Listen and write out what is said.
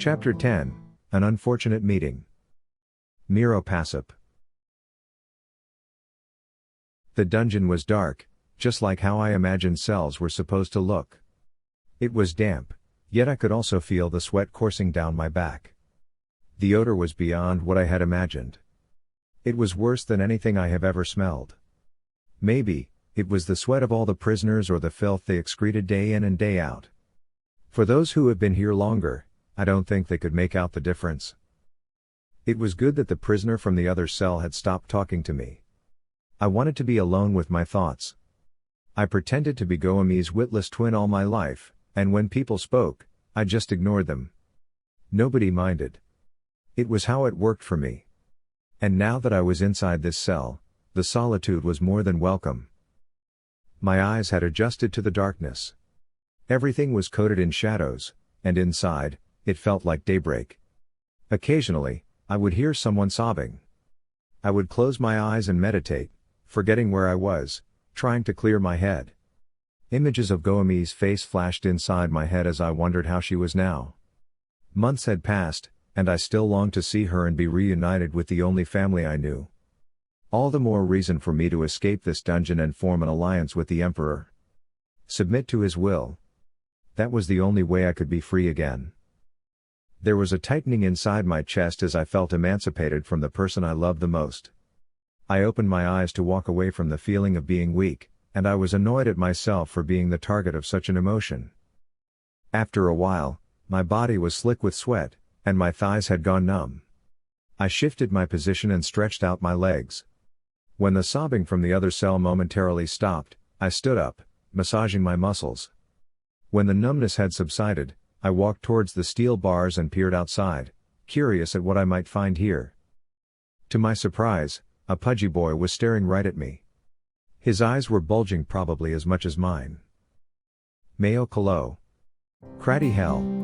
Chapter 10, An Unfortunate Meeting. Miroe Pasap. The dungeon was dark, just like how I imagined cells were supposed to look. It was damp, yet I could also feel the sweat coursing down my back. The odor was beyond what I had imagined. It was worse than anything I have ever smelled. Maybe, it was the sweat of all the prisoners or the filth they excreted day in and day out. For those who have been here longer, I don't think they could make out the difference. It was good that the prisoner from the other cell had stopped talking to me. I wanted to be alone with my thoughts. I pretended to be Goemi's witless twin all my life, and when people spoke, I just ignored them. Nobody minded. It was how it worked for me. And now that I was inside this cell, the solitude was more than welcome. My eyes had adjusted to the darkness. Everything was coated in shadows, and inside, it felt like daybreak. Occasionally, I would hear someone sobbing. I would close my eyes and meditate, forgetting where I was, trying to clear my head. Images of Goemi's face flashed inside my head as I wondered how she was now. Months had passed, and I still longed to see her and be reunited with the only family I knew. All the more reason for me to escape this dungeon and form an alliance with the Emperor. Submit to his will. That was the only way I could be free again. There was a tightening inside my chest as I felt emancipated from the person I loved the most. I opened my eyes to walk away from the feeling of being weak, and I was annoyed at myself for being the target of such an emotion. After a while, my body was slick with sweat, and my thighs had gone numb. I shifted my position and stretched out my legs. When the sobbing from the other cell momentarily stopped, I stood up, massaging my muscles. When the numbness had subsided, I walked towards the steel bars and peered outside, curious at what I might find here. To my surprise, a pudgy boy was staring right at me. His eyes were bulging probably as much as mine. Mayo Calo. Craddy hell.